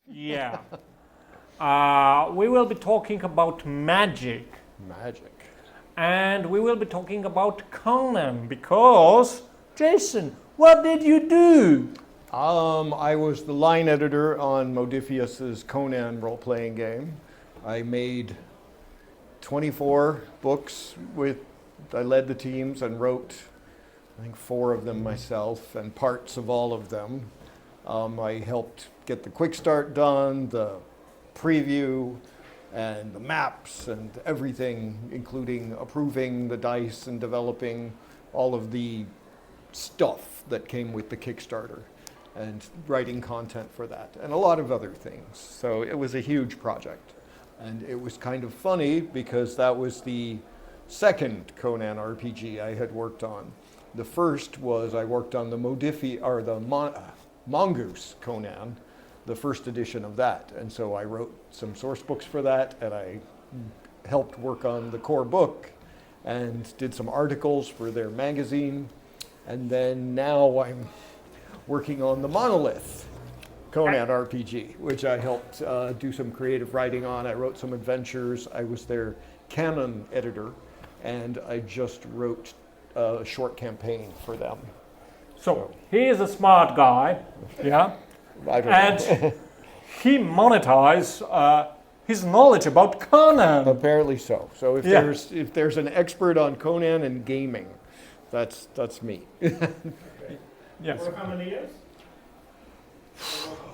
Yeah. We will be talking about magic. Magic. And we will be talking about Conan because, Jason, what did you do? I was the line editor on Modiphius's Conan role-playing game. I made 24 books I led the teams and wrote, I think, 4 of them myself and parts of all of them. I helped get the quick start done, the preview, and the maps and everything, including approving the dice and developing all of the stuff that came with the Kickstarter and writing content for that and a lot of other things. So it was a huge project. And it was kind of funny because that was the second Conan RPG I had worked on. The first was I worked on the Mongoose Conan, the first edition of that. And so I wrote some source books for that, and I helped work on the core book and did some articles for their magazine. And then now I'm working on the Monolith Conan RPG, which I helped do some creative writing on. I wrote some adventures. I was their canon editor, and I just wrote a short campaign for them. So he is a smart guy, yeah, and he monetized his knowledge about Conan. Apparently so. So if there's an expert on Conan and gaming, that's me. Yes. For how many years?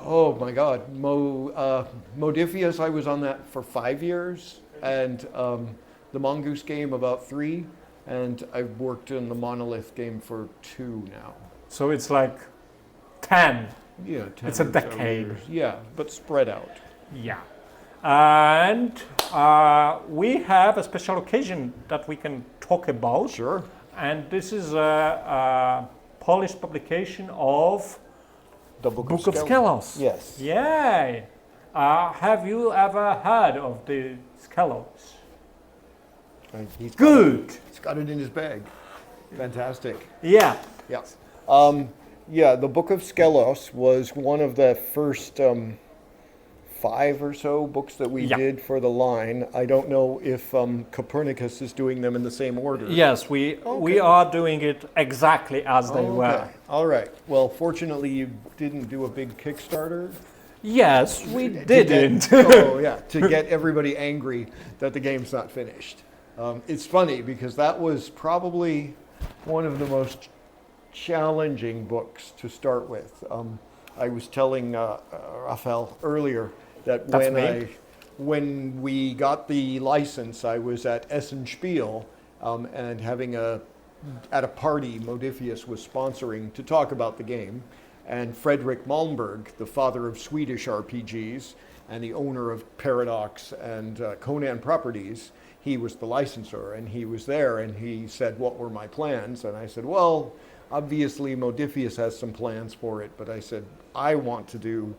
Oh my God, Modiphius, I was on that for 5 years, and the Mongoose game about 3, and I've worked in the Monolith game for 2 now. So it's like 10. Yeah, 10 It's a or so decade. years. Yeah, but spread out. Yeah. And we have a special occasion that we can talk about. Sure. And this is a Polish publication of The Book of Skelos. Skelos. Yes. Yay! Have you ever heard of the Skelos? He's Good. He's got it in his bag. Fantastic. Yeah. Yeah. Yeah, the Book of Skelos was one of the first 5 or so books that we did for the line. I don't know if Copernicus is doing them in the same order. Yes, we are doing it exactly as they were. All right. Well, fortunately, you didn't do a big Kickstarter. Yes, we didn't. To get everybody angry that the game's not finished. It's funny because that was probably one of the most challenging books to start with. I was telling Rafał earlier that when we got the license, I was at Essen Spiel and having at a party Modiphius was sponsoring to talk about the game, and Fredrik Malmberg, the father of Swedish RPGs and the owner of Paradox and Conan Properties, he was the licensor, and he was there, and he said, what were my plans? And I said, well, obviously Modiphius has some plans for it, but I said, I want to do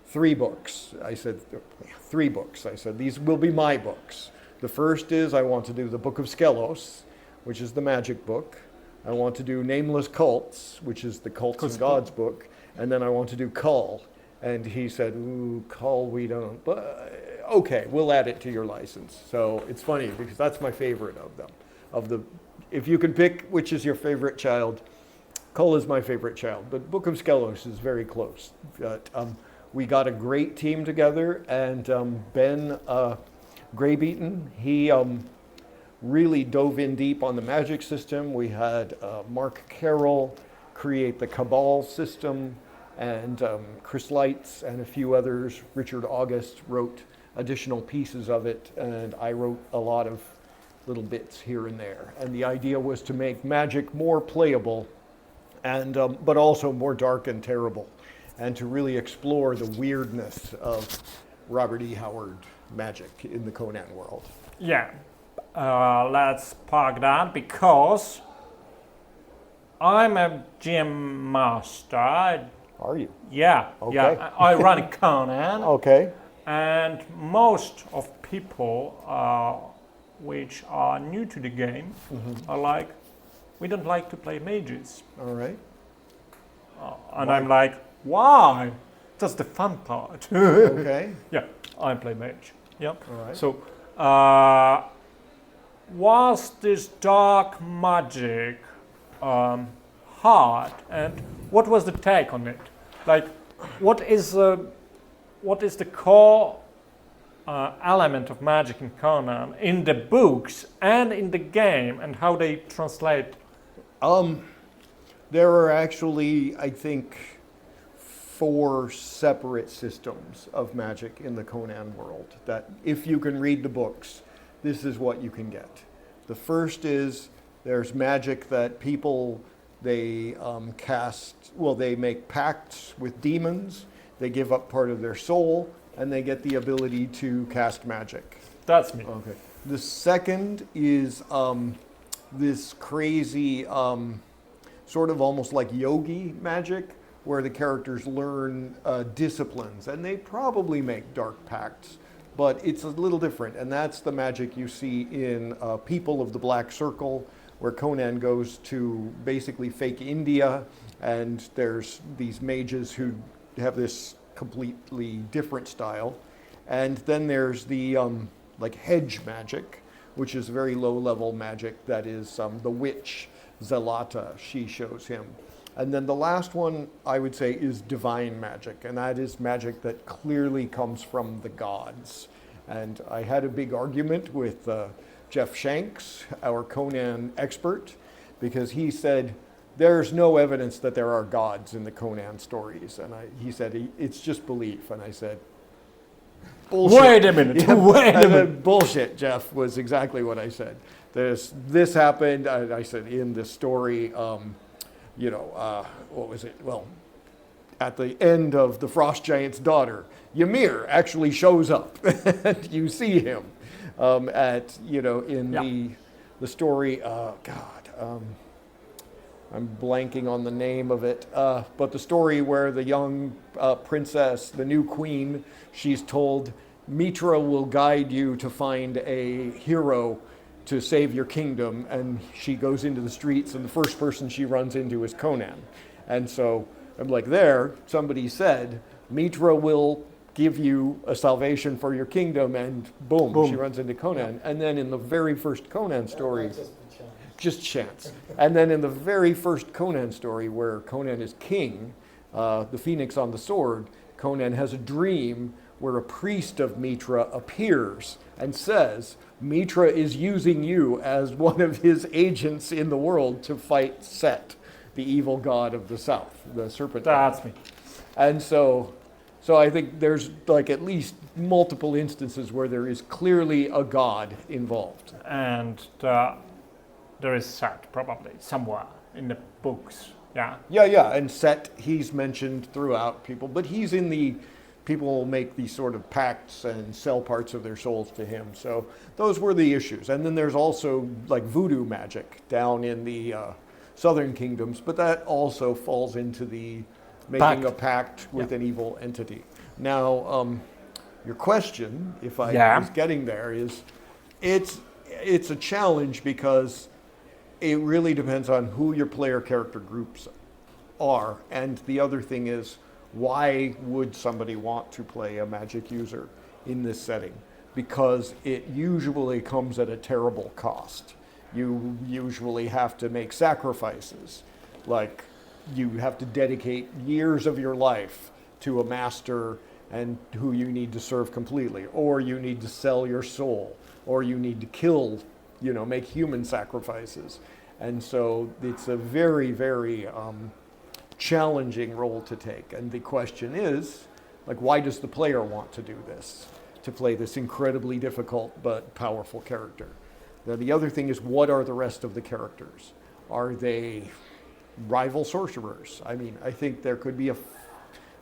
3 books. I said, 3 books. I said, these will be my books. The first is I want to do the Book of Skelos, which is the magic book. I want to do Nameless Cults, which is the Cults and Gods book. And then I want to do Cull. And he said, ooh, Cull, we don't, but okay, we'll add it to your license. So it's funny because that's my favorite of them. If you can pick which is your favorite child, Cull is my favorite child, but Book of Skelos is very close. We got a great team together, and Ben Graybeaton, he really dove in deep on the magic system. We had Mark Carroll create the Cabal system, and Chris Leitz and a few others. Richard August wrote additional pieces of it, and I wrote a lot of little bits here and there. And the idea was to make magic more playable, and but also more dark and terrible, and to really explore the weirdness of Robert E. Howard magic in the Conan world. Yeah, let's park that because I'm a GM master. Are you? Yeah, Okay. yeah. I run Conan. Okay. And most of people which are new to the game are like, we don't like to play mages. All right. And I'm like, why? that's the fun part. Okay. Yeah, I play mage. Yeah. All right. So, was this dark magic hard, and what was the take on it? Like, what is the core element of magic in Conan in the books and in the game, and how they translate? There are actually, I think, 4 separate systems of magic in the Conan world that if you can read the books, this is what you can get. The first is there's magic that people, they they make pacts with demons, they give up part of their soul, and they get the ability to cast magic. That's me. Okay. The second is this crazy, sort of almost like yogi magic, where the characters learn disciplines, and they probably make dark pacts, but it's a little different, and that's the magic you see in People of the Black Circle, where Conan goes to basically fake India, and there's these mages who have this completely different style. And then there's the like hedge magic, which is very low-level magic that is the witch Zelata, she shows him. And then the last one, I would say, is divine magic, and that is magic that clearly comes from the gods. And I had a big argument with Jeff Shanks, our Conan expert, because he said, there's no evidence that there are gods in the Conan stories. And he said, it's just belief. And I said, bullshit. Wait a minute, wait a minute. Bullshit, Jeff, was exactly what I said. This happened, I said, in the story, what was it? Well, at the end of the Frost Giant's daughter, Ymir actually shows up. And you see him in the story. I'm blanking on the name of it, but the story where the young princess, the new queen, she's told, Mitra will guide you to find a hero to save your kingdom, and she goes into the streets, and the first person she runs into is Conan. And so I'm like, somebody said, Mitra will give you a salvation for your kingdom, and boom. She runs into Conan. Yeah. And then in the very first Conan story, just chance. And then in the very first Conan story, where Conan is king, the Phoenix on the sword, Conan has a dream where a priest of Mitra appears and says, Mitra is using you as one of his agents in the world to fight Set, the evil god of the south, the serpent. That's me. And so I think there's like at least multiple instances where there is clearly a god involved. And there is Set probably somewhere in the books. Yeah. Yeah. And Set, he's mentioned throughout people, but he's in the people make these sort of pacts and sell parts of their souls to him. So those were the issues. And then there's also like voodoo magic down in the southern kingdoms, but that also falls into the making a pact with an evil entity. Now, your question, if I was getting there, is it's a challenge because it really depends on who your player character groups are. And the other thing is, why would somebody want to play a magic user in this setting? Because it usually comes at a terrible cost. You usually have to make sacrifices, like you have to dedicate years of your life to a master and who you need to serve completely, or you need to sell your soul, or you need to kill, make human sacrifices. And so it's a very, very challenging role to take. And the question is, why does the player want to do this? To play this incredibly difficult but powerful character. Now, the other thing is, what are the rest of the characters? Are they rival sorcerers? I mean, I think there could be an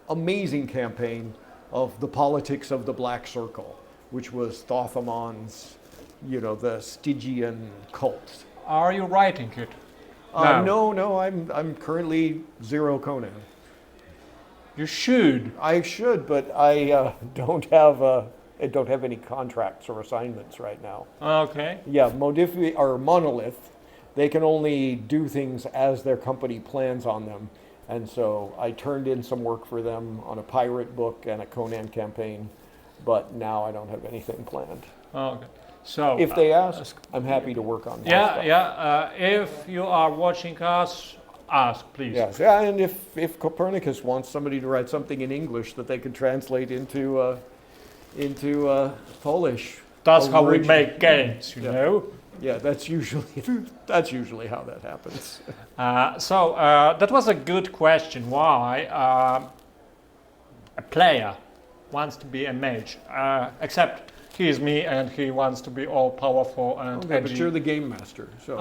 amazing campaign of the politics of the Black Circle, which was Thothamon's, the Stygian cult. Are you writing it? No, I'm currently 0 Conan. You should. I should, but I don't have any contracts or assignments right now. Okay. Yeah, Monolith, they can only do things as their company plans on them, And so I turned in some work for them on a pirate book and a Conan campaign, but now I don't have anything planned. Oh, okay. So If they ask, I'm happy to work on more yeah, stuff. yeah. If you are watching us, ask please. Yes, yeah, and if Copernicus wants somebody to write something in English that they could translate into Polish. That's how we origi- make games, you Yeah. know. Yeah, that's usually how that happens. So that was a good question. Why a player wants to be a mage? Except he is me, and he wants to be all powerful and Okay, but edgy. you're the game master, so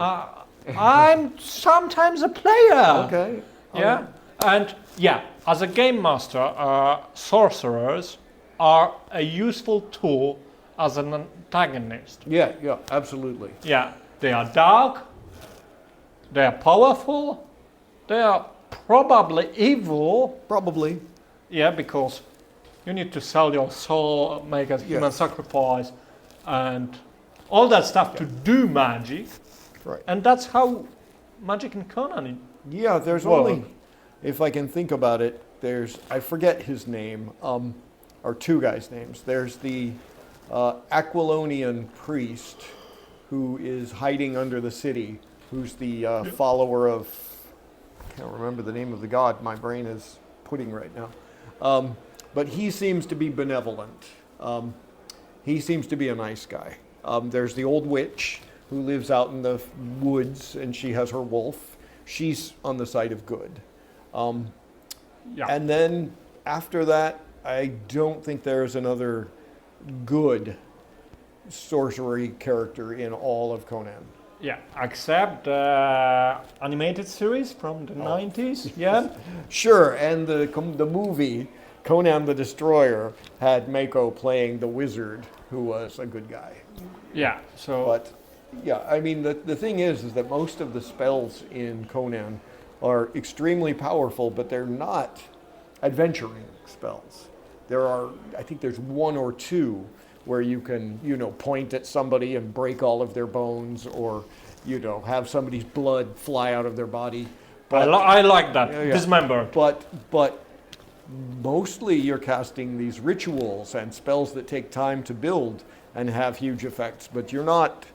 I'm sometimes a player. okay. Yeah, and yeah, as a game master, sorcerers are a useful tool as an antagonist. Yeah, absolutely. Yeah, they are dark, they are powerful, they are probably evil. Probably. Yeah, because you need to sell your soul, make a human Yes. sacrifice, and all that stuff to do magic. Right. And that's how magic in Conan. Yeah, there's Well- only, if I can think about it, I forget his name, or two guys' names. There's the Aquilonian priest who is hiding under the city, who's the follower of, I can't remember the name of the god, my brain is pudding right now. But he seems to be benevolent. He seems to be a nice guy. There's the old witch who lives out in the woods, and she has her wolf. She's on the side of good. Yeah. And then after that, I don't think there's another good sorcery character in all of Conan. Yeah, except the animated series from the 90s. Yeah. Sure, and the movie Conan the Destroyer had Mako playing the wizard, who was a good guy. Yeah. So But yeah, I mean the thing is that most of the spells in Conan are extremely powerful, but they're not adventuring spells. I think there's one or two where you can, point at somebody and break all of their bones, or, have somebody's blood fly out of their body. I like that. Yeah, yeah. Dismembered. But mostly you're casting these rituals and spells that take time to build and have huge effects, but you're not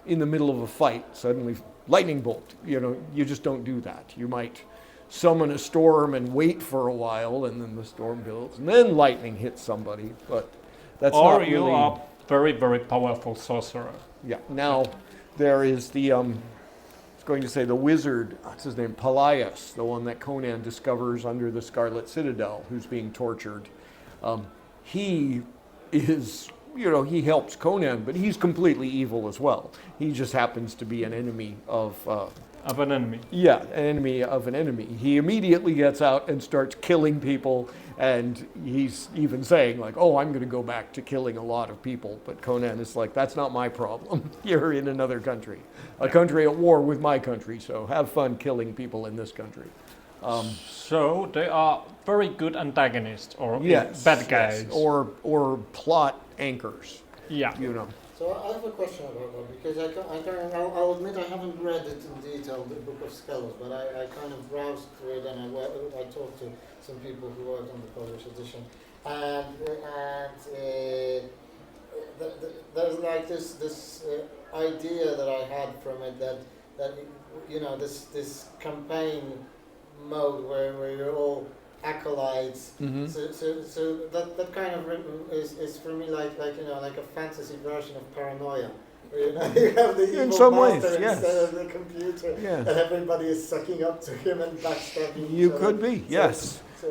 in the middle of a fight suddenly lightning bolt. You just don't do that. You might summon a storm and wait for a while, and then the storm builds, and then lightning hits somebody. But that's Or not you really. are very, very powerful sorcerer. Yeah. Now there is the I was going to say the wizard. What's his name? Pelias, the one that Conan discovers under the Scarlet Citadel, who's being tortured. He is. He helps Conan, but he's completely evil as well. He just happens to be an enemy of. Of an enemy. Yeah, an enemy of an enemy. He immediately gets out and starts killing people, and he's even saying like, "Oh, I'm going to go back to killing a lot of people." But Conan is like, "That's not my problem. You're in another country, a country at war with my country. So have fun killing people in this country." So they are very good antagonists or Yes, bad guys. yes, or plot anchors. Yeah. So I have a question about that, because I'll admit I haven't read it in detail, the Book of Skelos, but I kind of browsed through it, and I talked to some people who worked on the Polish edition, and there's like this idea that I had from it that this campaign mode where you're all acolytes. Mhm. So that kind of is for me like a fantasy version of paranoia. Where, you have the evil In some master ways, yes. instead of the computer, Yes. and everybody is sucking up to him and backstabbing. You each other. could be, yes. So,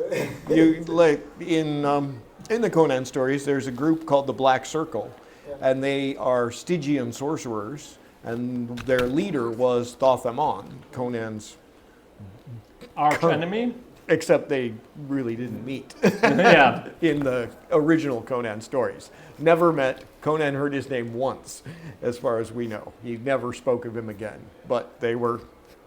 You like in the Conan stories, there's a group called the Black Circle, Yeah. and they are Stygian sorcerers, and their leader was Thoth-Amon, Conan's. Arch enemy. Except they really didn't meet Yeah. in the original Conan stories. Never met. Conan heard his name once, as far as we know. He never spoke of him again, but they were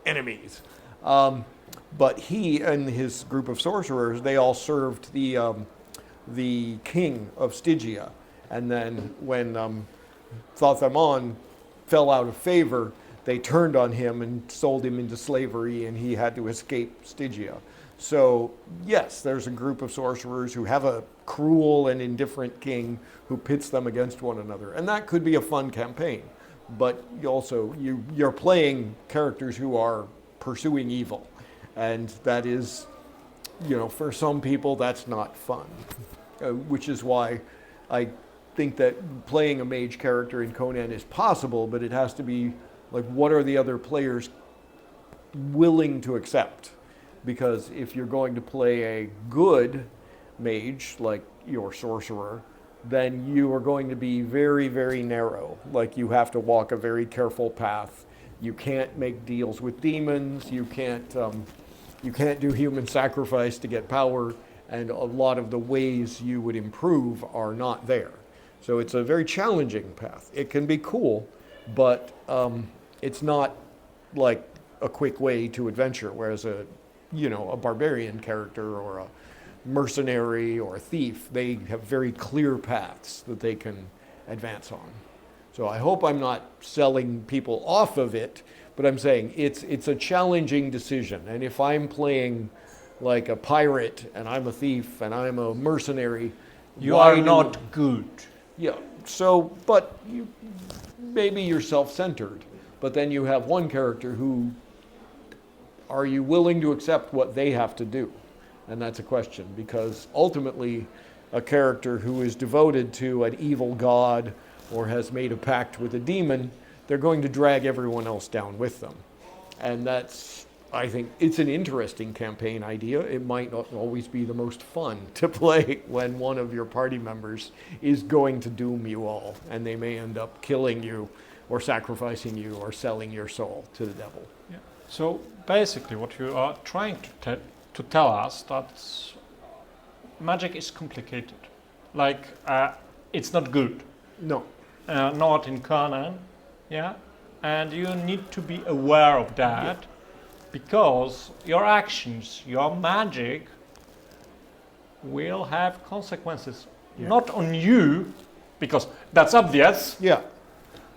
enemies. But he and his group of sorcerers, they all served the king of Stygia. And then when Thoth-Amon fell out of favor, they turned on him and sold him into slavery, and he had to escape Stygia. So yes, there's a group of sorcerers who have a cruel and indifferent king who pits them against one another, and that could be a fun campaign. But you're playing characters who are pursuing evil, and that is, for some people that's not fun, which is why I think that playing a mage character in Conan is possible, but it has to be like, what are the other players willing to accept? Because if you're going to play a good mage, like your sorcerer, then you are going to be very, very narrow. Like, you have to walk a very careful path. You can't make deals with demons. You can't do human sacrifice to get power, and a lot of the ways you would improve are not there. So it's a very challenging path. It can be cool, but it's not like a quick way to adventure, whereas a barbarian character or a mercenary or a thief, they have very clear paths that they can advance on. So I hope I'm not selling people off of it, but I'm saying it's a challenging decision. And if I'm playing like a pirate and I'm a thief and I'm a mercenary, you are not good. Yeah. So, but maybe you're self-centered, but then you have one character who, are you willing to accept what they have to do? And that's a question, because ultimately a character who is devoted to an evil god or has made a pact with a demon, they're going to drag everyone else down with them. And that's, I think, it's an interesting campaign idea. It might not always be the most fun to play when one of your party members is going to doom you all, and they may end up killing you or sacrificing you or selling your soul to the devil. Yeah. So basically what you are trying to tell us that magic is complicated. Like, it's not good. No. Not in Conan, yeah? And you need to be aware of that, because your actions, your magic will have consequences, not on you, because that's obvious,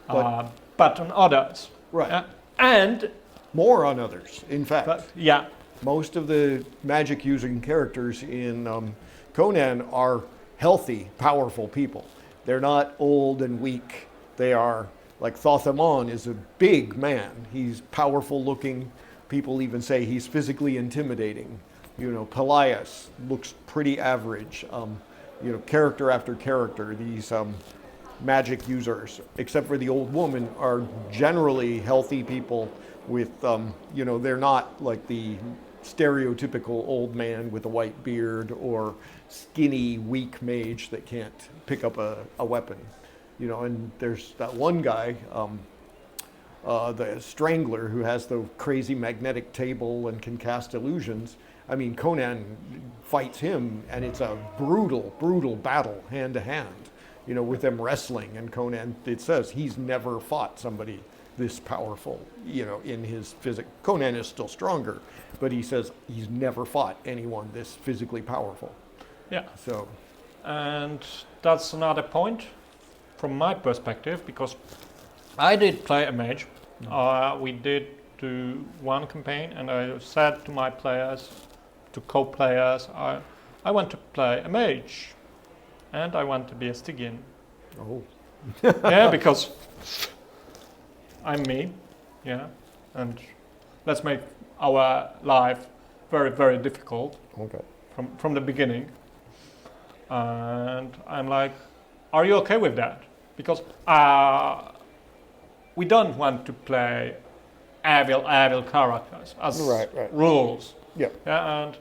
but on others. Right. And more on others, in fact. But, most of the magic using characters in Conan are healthy, powerful people. They're not old and weak. They are, like Thothamon is a big man. He's powerful looking. People even say he's physically intimidating. Pelias looks pretty average. Character after character, these magic users, except for the old woman, are generally healthy people with, they're not like the stereotypical old man with a white beard or skinny, weak mage that can't pick up a weapon. And there's that one guy, the Strangler, who has the crazy magnetic table and can cast illusions. I mean, Conan fights him, and it's a brutal, brutal battle, hand to hand, with them wrestling. And Conan, it says he's never fought somebody this powerful, in his physics. Conan is still stronger, but he says he's never fought anyone this physically powerful. Yeah. So, and that's another point from my perspective, because I did play a mage. We did do one campaign, and I said to my players, to co-players, I want to play a mage, and I want to be a Stygian. Oh. Yeah, because I'm me, and let's make our life very, very difficult. Okay. From the beginning. And I'm like, are you okay with that? Because we don't want to play evil characters as rules. Yeah. And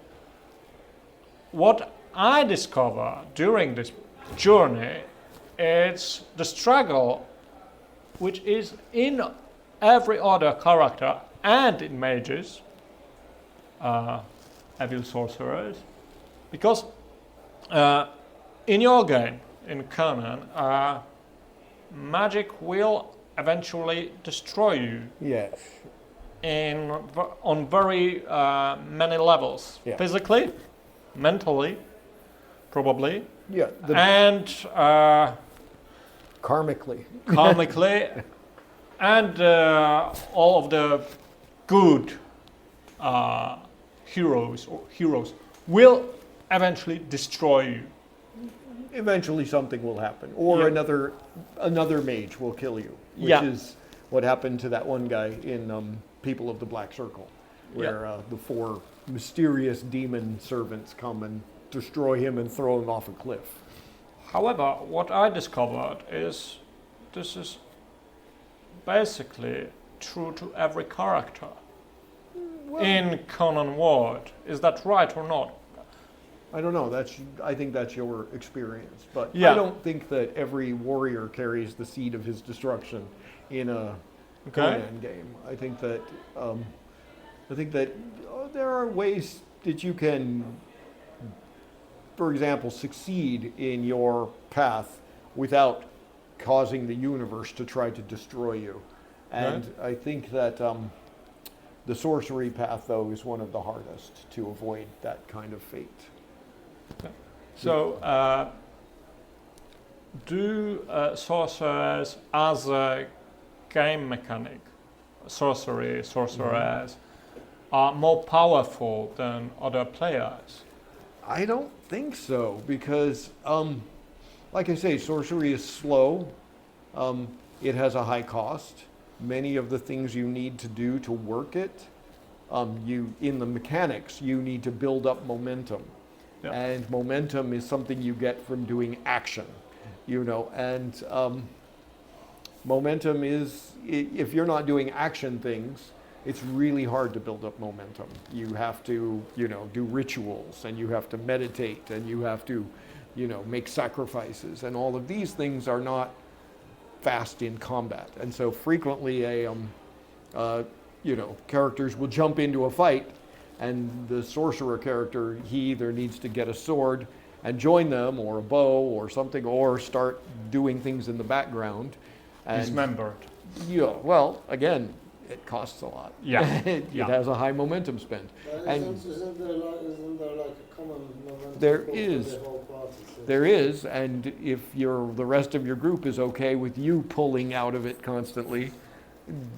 what I discover during this journey, it's the struggle which is in every other character and in mages, evil sorcerers, because in your game, in Conan, magic will eventually destroy you. Yes. On very many levels, physically, mentally, probably, and karmically, and all of the good heroes will eventually destroy you. Eventually something will happen, or Yeah. another mage will kill you, which Yeah. is what happened to that one guy in People of the Black Circle, where the 4 mysterious demon servants come and destroy him and throw him off a cliff. However, what I discovered is this is basically true to every character in Conan world. Is that right or not? I don't know. I think that's your experience, but Yeah. I don't think that every warrior carries the seed of his destruction in a Conan game. I think that there are ways that you can, for example, succeed in your path without causing the universe to try to destroy you. And I think that the sorcery path, though, is one of the hardest to avoid that kind of fate. So, do sorcerers as a game mechanic, sorcerers are more powerful than other players? I don't think so, because, like I say, sorcery is slow. It has a high cost. Many of the things you need to do to work it, in the mechanics, you need to build up momentum. Yeah. And momentum is something you get from doing action, and momentum is, if you're not doing action things, it's really hard to build up momentum. You have to, do rituals, and you have to meditate, and you have to, make sacrifices, and all of these things are not fast in combat. And so frequently characters will jump into a fight, and the sorcerer character, he either needs to get a sword and join them, or a bow or something, or start doing things in the background. And Dismembered. yeah, well, again, it costs a lot. Yeah. It Yeah. has a high momentum spend. And Isn't there like a common momentum There for is. the whole party? So there is, and if the rest of your group is okay with you pulling out of it constantly,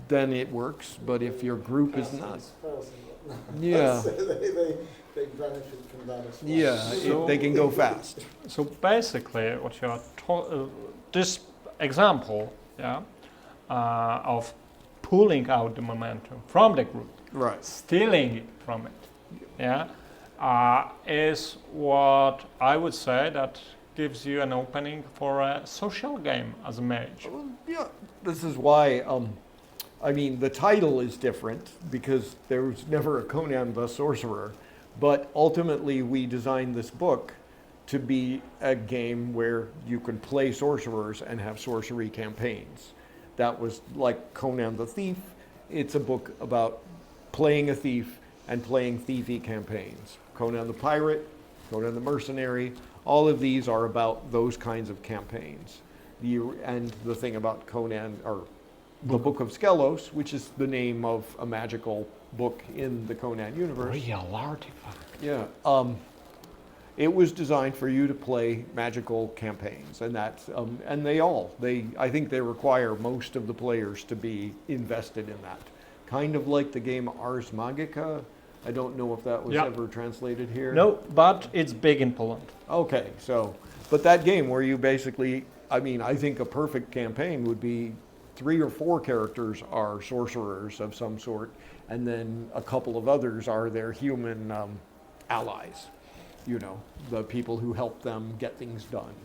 then it works. But if your group is not, yeah, So they benefit from that as well. yeah, they can go fast. So basically, what you are this example, of pulling out the momentum from the group, Right. stealing it from it, is what I would say that gives you an opening for a social game as a mage. Well, yeah, this is why, the title is different because there was never a Conan the Sorcerer, but ultimately we designed this book to be a game where you can play sorcerers and have sorcery campaigns. That was like Conan the Thief. It's a book about playing a thief and playing thiefy campaigns. Conan the Pirate, Conan the Mercenary, all of these are about those kinds of campaigns. And the thing about Conan, or the Book of Skelos, which is the name of a magical book in the Conan universe. Real artifact. Yeah. It was designed for you to play magical campaigns, and that's I think they require most of the players to be invested in that. Kind of like the game Ars Magica. I don't know if that was ever translated here. No, but it's big in Poland. Okay, but that game where you basically, I think a perfect campaign would be 3 or 4 characters are sorcerers of some sort, and then a couple of others are their human allies. The people who help them get things done.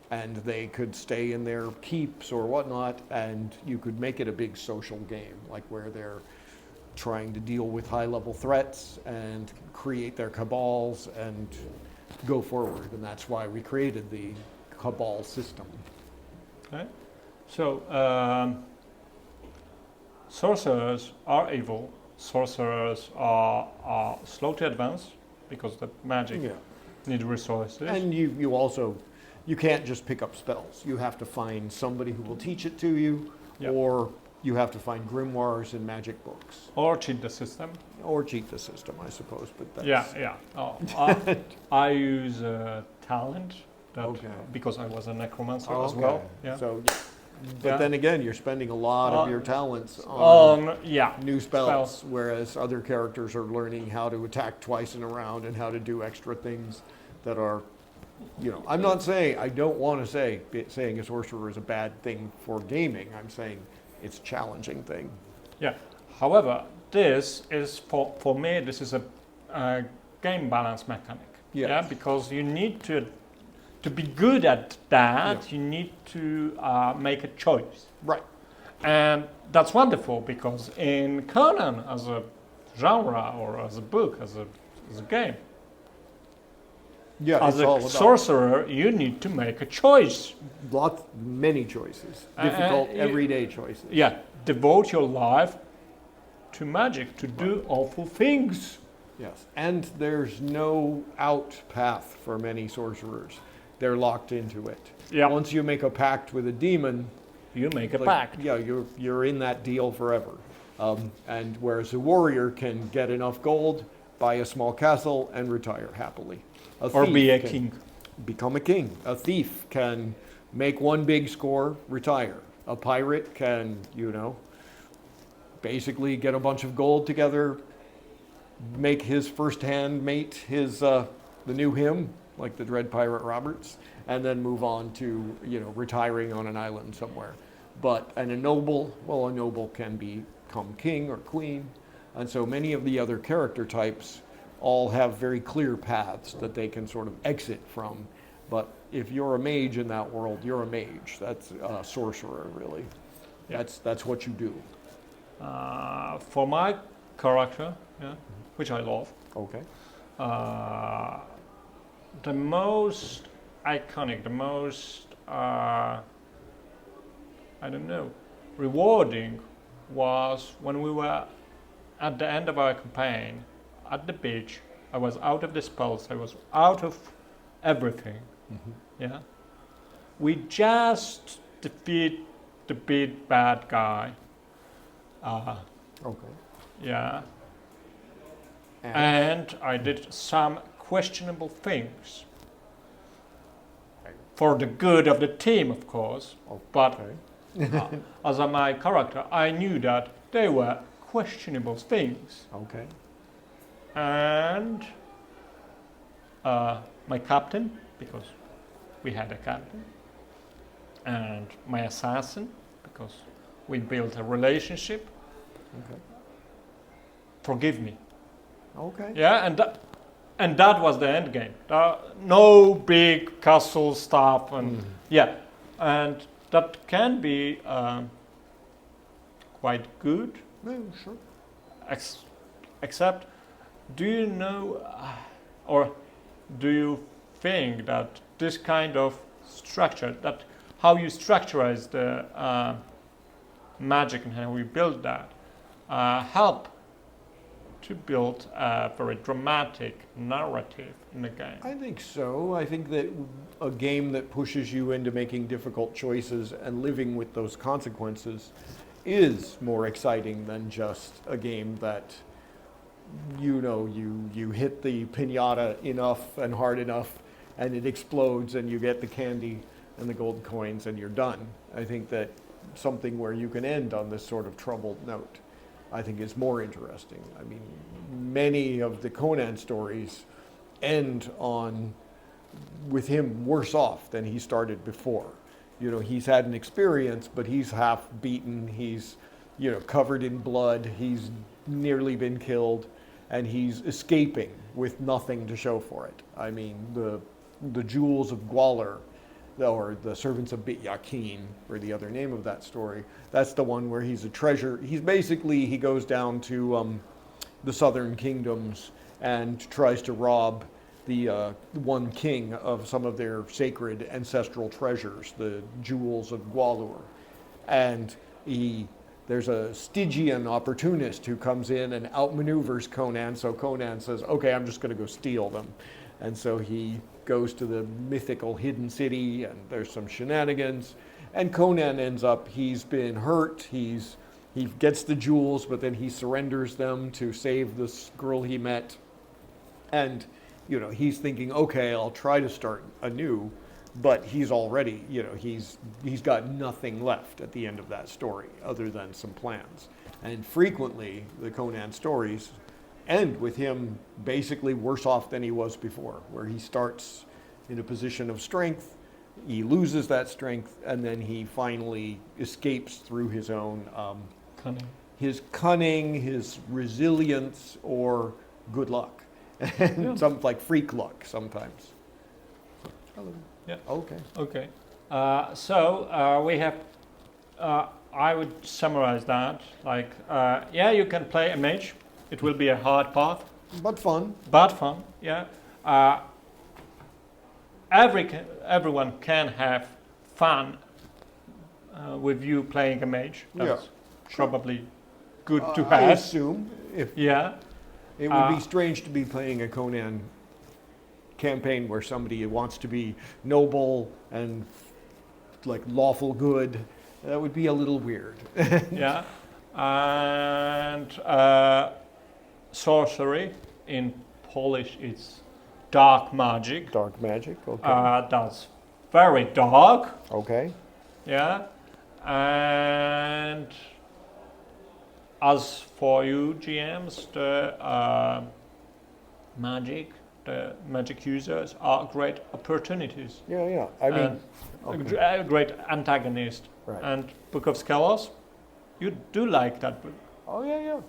And they could stay in their keeps or whatnot, and you could make it a big social game, like where they're trying to deal with high-level threats and create their cabals and go forward. And that's why we created the cabal system. Okay. So, sorcerers are evil. Sorcerers are slow to advance because the magic need resources. And you can't just pick up spells. You have to find somebody who will teach it to you, or you have to find grimoires and magic books. Or cheat the system. Or cheat the system, I suppose. But that's, Oh, I use talent because I was a necromancer as well. Yeah. So But Yeah. then again, you're spending a lot of On- your talents on yeah, new spells, whereas other characters are learning how to attack twice in a round and how to do extra things that are, I'm not saying, I don't want to say saying a sorcerer is a bad thing for gaming. I'm saying it's a challenging thing. Yeah. However, this is for me. This is a game balance mechanic. Yes. Yeah, because you need to be good at that. Yeah. You need to make a choice, Right. and that's wonderful because in Conan as a genre or as a book, as a game, Yeah, as it's a all about sorcerer, you need to make a choice. many choices, Uh, difficult you- everyday choices. Yeah, devote your life to magic, to do awful things. Yes, and there's no out path for many sorcerers. They're locked into it. Yeah. Once you make a pact with a demon, You make a like, pact. yeah, you're in that deal forever. And whereas a warrior can get enough gold, buy a small castle, and retire happily. Or thief be a can king. Become a king. A thief can make one big score, retire. A pirate can, basically get a bunch of gold together, make his first-hand mate the new him, like the Dread Pirate Roberts, and then move on to, retiring on an island somewhere. And a noble can become king or queen. And so many of the other character types all have very clear paths that they can sort of exit from. But if you're a mage in that world, you're a mage. That's a sorcerer, really. Yeah. That's what you do. For my character, yeah, which I love, Okay. the most iconic, the most, rewarding was when we were at the end of our campaign at the beach. I was out of the spells, I was out of everything. Mm-hmm. Yeah. We just defeat the big bad guy. Okay. Yeah. And I did some questionable things. For the good of the team, of course. But as my character, I knew that they were questionable things. Okay. And my captain, because we had a captain, and my assassin, because we built a relationship. Okay. Forgive me. Okay. Yeah, and that was the end game. No big castle stuff, and yeah, and that can be quite good. Yeah, sure. Except, do you know, or do you think that this kind of structure, that how you structurize the magic and how you build that, help to build a very dramatic narrative in the game? I think so. I think that a game that pushes you into making difficult choices and living with those consequences is more exciting than just a game that you hit the piñata enough and hard enough and it explodes and you get the candy and the gold coins and you're done. I think that something where you can end on this sort of troubled note, I think, is more interesting. I mean, many of the Conan stories end with him worse off than he started before. He's had an experience, but he's half beaten, he's, covered in blood, he's nearly been killed, and he's escaping with nothing to show for it. I mean, the jewels of Gwalar, or the servants of Bit Yakin, or the other name of that story, that's the one where he's a treasure. He goes down to the southern kingdoms and tries to rob the one king of some of their sacred ancestral treasures, the jewels of Gwalar. And there's a Stygian opportunist who comes in and outmaneuvers Conan, so Conan says, okay, I'm just going to go steal them. And so he goes to the mythical hidden city, and there's some shenanigans, and Conan ends up, he's been hurt, he gets the jewels, but then he surrenders them to save this girl he met, and he's thinking, okay, I'll try to start anew, but he's already, he's got nothing left at the end of that story other than some plans. And frequently, the Conan stories end with him basically worse off than he was before, where he starts in a position of strength, he loses that strength, and then he finally escapes through his own cunning, his resilience, or good luck, and some like freak luck sometimes. Yeah. Okay. Okay. So we have. I would summarize that like, you can play a mage. It will be a hard path, But fun. but fun. Yeah. Everyone can have fun with you playing a mage. That's probably good to I have. assume if Yeah. it would be strange to be playing a Conan campaign where somebody wants to be noble and like lawful good. That would be a little weird. Yeah. And sorcery in Polish it's dark magic. Dark magic. Okay. That's very dark. Okay. Yeah. And as for you GMs, the magic users are great opportunities. Yeah. I mean, A great antagonist. Right. And Book of Skellos, you do like that book. Oh yeah.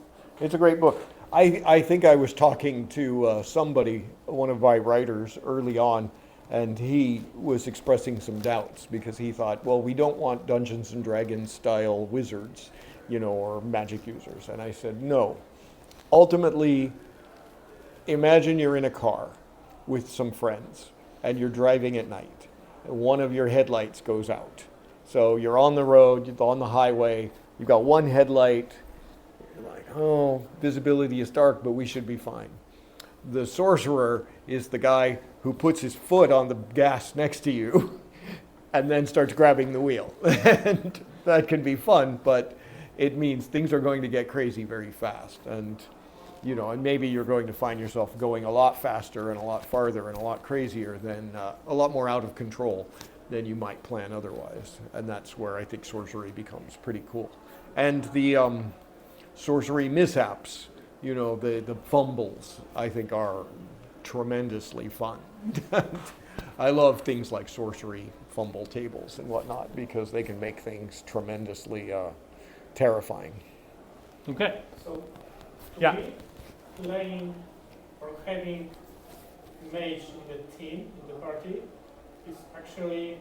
It's a great book. I think I was talking to somebody, one of my writers, early on, and he was expressing some doubts because he thought, well, we don't want Dungeons and Dragons style wizards, or magic users. And I said, no. Ultimately, imagine you're in a car with some friends and you're driving at night and one of your headlights goes out. So you're on the road, you're on the highway, you've got one headlight, you're like, oh, visibility is dark, but we should be fine. The sorcerer is the guy who puts his foot on the gas next to you and then starts grabbing the wheel. And that can be fun, but it means things are going to get crazy very fast. And maybe you're going to find yourself going a lot faster and a lot farther and a lot crazier than, a lot more out of control than you might plan otherwise. And that's where I think sorcery becomes pretty cool. And the sorcery mishaps, the fumbles, I think are tremendously fun. I love things like sorcery fumble tables and whatnot because they can make things tremendously terrifying. Okay. So, Yeah. me, playing or having mage in the team, in the party, is actually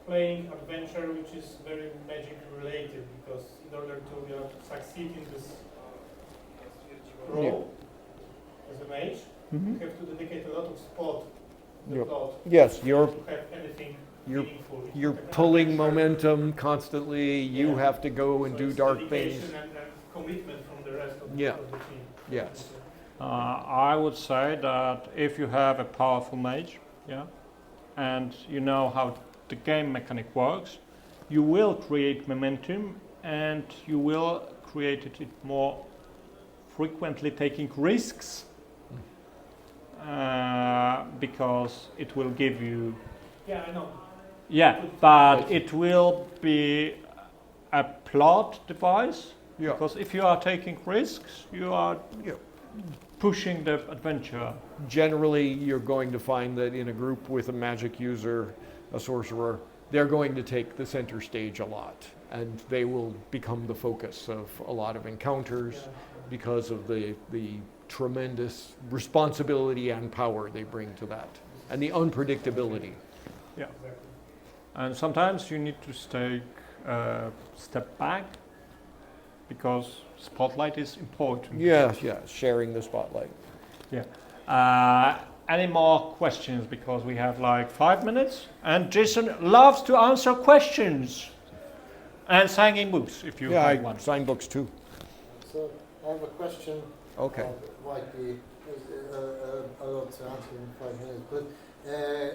playing adventure which is very magic related, because in order to succeed in this role as a mage, you have to dedicate a lot of spot in the plot. Yes, to you're have anything meaningful. you're Like an pulling adventure. momentum constantly. You Yeah. have to go and So do it's dark dedication things. and commitment from the rest of, Yeah. of the team. Yes. I would say that if you have a powerful mage, and you know how the game mechanic works, you will create momentum and you will create it more frequently taking risks, because it will give you, Yeah, I know. but it will be a plot device, Yeah. because if you are taking risks, you are Yeah. pushing the adventure. Generally, you're going to find that in a group with a magic user, a sorcerer, they're going to take the center stage a lot, and they will become the focus of a lot of encounters because of the tremendous responsibility and power they bring to that, and the unpredictability. Yeah. And sometimes you need to take a step back, because spotlight is important. Yes, sharing the spotlight. Any more questions? Because we have like 5 minutes, and Jason loves to answer questions and signing books if you Yeah, have I one. sign books too. So I have a question. Okay. Might be a lot to answer in 5 minutes, but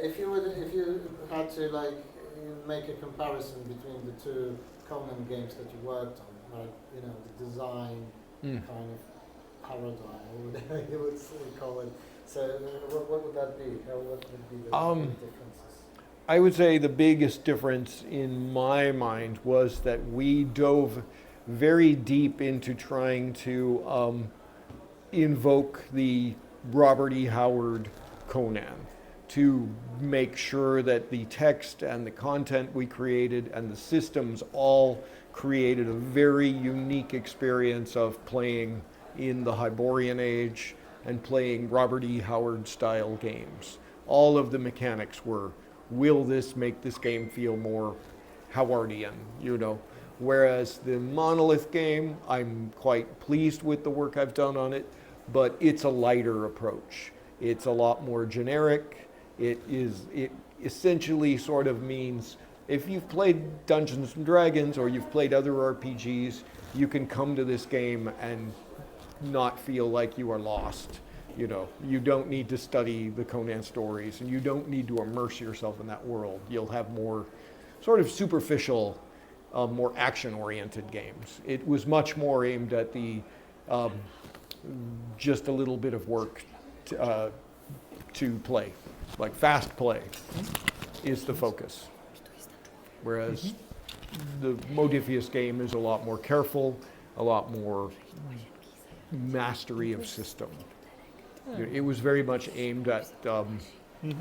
if you had to make a comparison between the two Conan games that you worked on, like the design, kind of paradigm, or whatever you would call it. So what would that be? What would be the differences? I would say the biggest difference in my mind was that we dove very deep into trying to invoke the Robert E. Howard Conan, to make sure that the text and the content we created and the systems all created a very unique experience of playing in the Hyborian Age and playing Robert E. Howard style games. All of the mechanics were, will this make this game feel more Howardian, you know? Whereas the Monolith game, I'm quite pleased with the work I've done on it, but it's a lighter approach. It's a lot more generic. It essentially sort of means if you've played Dungeons and Dragons or you've played other RPGs, you can come to this game and not feel like you are lost. You know, you don't need to study the Conan stories and you don't need to immerse yourself in that world. You'll have more sort of superficial, more action-oriented games. It was much more aimed at the just a little bit of work to play, like fast play is the focus. Whereas the Modifius game is a lot more careful, a lot more mastery of system. It was very much aimed at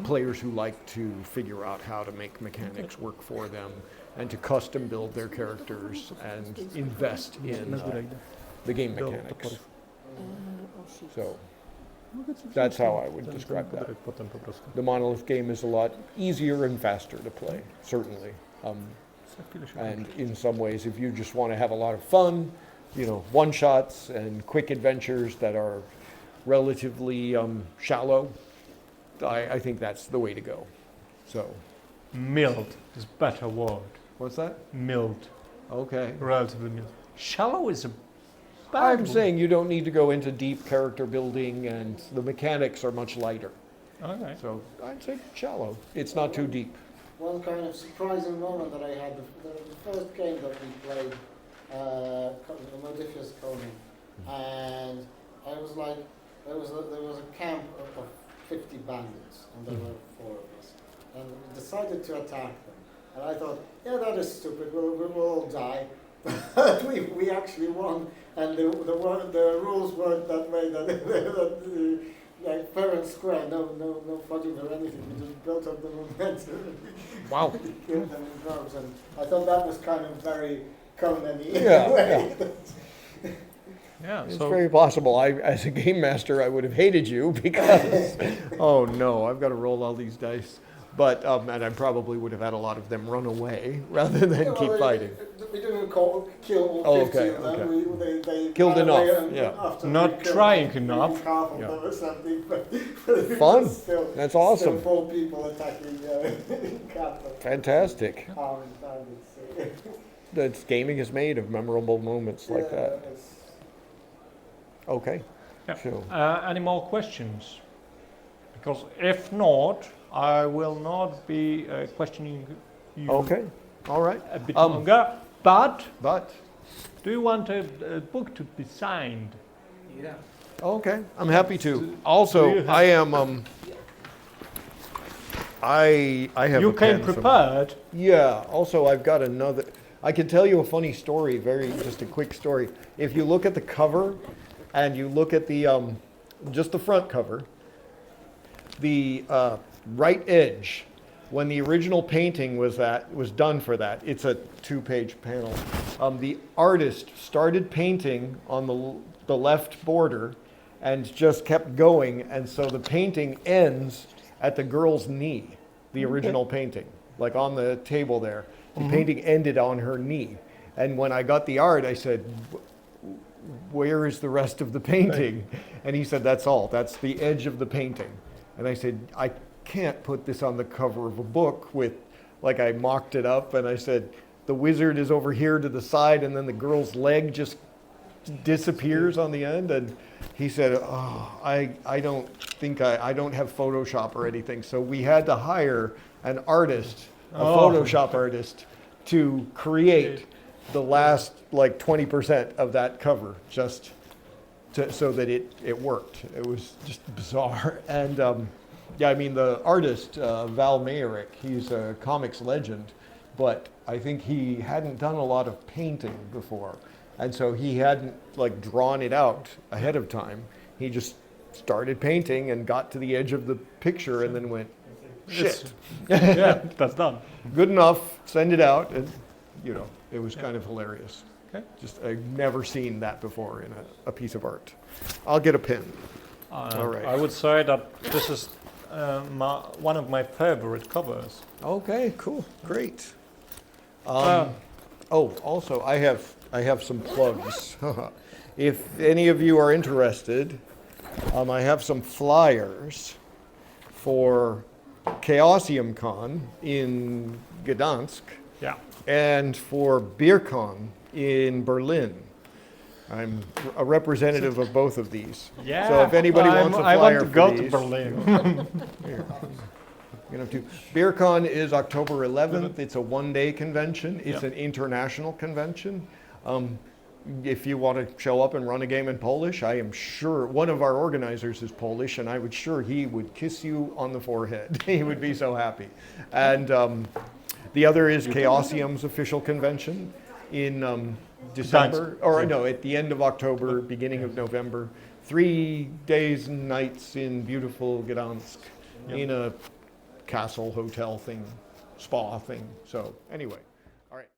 players who like to figure out how to make mechanics work for them and to custom build their characters and invest in the game mechanics. So that's how I would describe that. The Monolith game is a lot easier and faster to play, certainly. And in some ways, if you just want to have a lot of fun, you know, one-shots and quick adventures that are relatively shallow, I think that's the way to go. So, Mild is better word. what's that? Mild. Okay. Relatively mild. Shallow is a bad I'm word. saying you don't need to go into deep character building, and the mechanics are much lighter. Okay. So I'd say shallow. It's not too deep. One kind of surprising moment that I had, the first game that we played, the Modifius Conan, and I was like, there was a camp of 50 bandits, and there were 4 of us, and we decided to attack them. And I thought, yeah, that is stupid. We'll all die. But we actually won, and the rules weren't that way. That like fair and square, no fudging or anything. We just built up the momentum. Wow. Killed them in droves, and I thought that was kind of very Conan-y in Yeah, a way. Yeah. It's So very possible. As a game master, I would have hated you because, oh no, I've got to roll all these dice. But, and I probably would have had a lot of them run away rather than Yeah, keep well, fighting. We didn't kill all Oh, 50 okay, of them. okay. They Killed ran away enough, and yeah. after Not we killed trying maybe enough. half of Yeah. them or something. But Fun. Still, That's awesome. Still 4 people attacking capital. Fantastic. Harming bandits. That's gaming is made of memorable moments like that. it's- Okay. Yeah. Sure. Any more questions? Because if not, I will not be questioning you Okay. All right. a bit Um, longer. But But, do you want a book to be signed? Yeah. okay, I'm happy to. Also, do you have- I am, I have You a came pen from- prepared. Yeah, also I've got another, I can tell you a funny story, just a quick story. If you look at the cover and you look at the, just the front cover, the right edge, when the original painting was done for that, it's a 2-page panel. The artist started painting on the left border and just kept going, and so the painting ends at the girl's knee, the original painting, like on the table there. The painting ended on her knee. And when I got the art, I said, where is the rest of the painting? And he said, that's all. That's the edge of the painting. And I said, I can't put this on the cover of a book with, like I mocked it up, and I said, the wizard is over here to the side, and then the girl's leg just disappears on the end. And he said, oh, I don't think I don't have Photoshop or anything. So we had to hire an artist, a Photoshop artist, to create the last like 20% of that cover. Just so that it worked. It was just bizarre. And yeah, I mean, the artist, Val Mayerick, he's a comics legend, but I think he hadn't done a lot of painting before. And so he hadn't like drawn it out ahead of time. He just started painting and got to the edge of the picture and then went, shit. Yeah, that's done. Good enough, send it out. And, you know, it was kind of hilarious. Okay. Just, I've never seen that before in a piece of art. I'll get a pen. All right. I would say that this is one of my favorite covers. Okay, cool, great. Oh, also, I have some plugs. If any of you are interested, I have some flyers for Chaosium Con in Gdansk Yeah. and for BeerCon in Berlin. I'm a representative of both of these. Yeah. So if anybody wants a flyer I want to for go these, to Berlin. Here. You're gonna have to. BeerCon is October 11th. It's a one-day convention. It's an international convention. If you want to show up and run a game in Polish, I am sure one of our organizers is Polish, and I would sure he would kiss you on the forehead. He would be so happy. And the other is Chaosium's official convention in December, or no, at the end of October, beginning of November. 3 days and nights in beautiful Gdansk in a castle hotel thing, spa thing. So anyway, all right.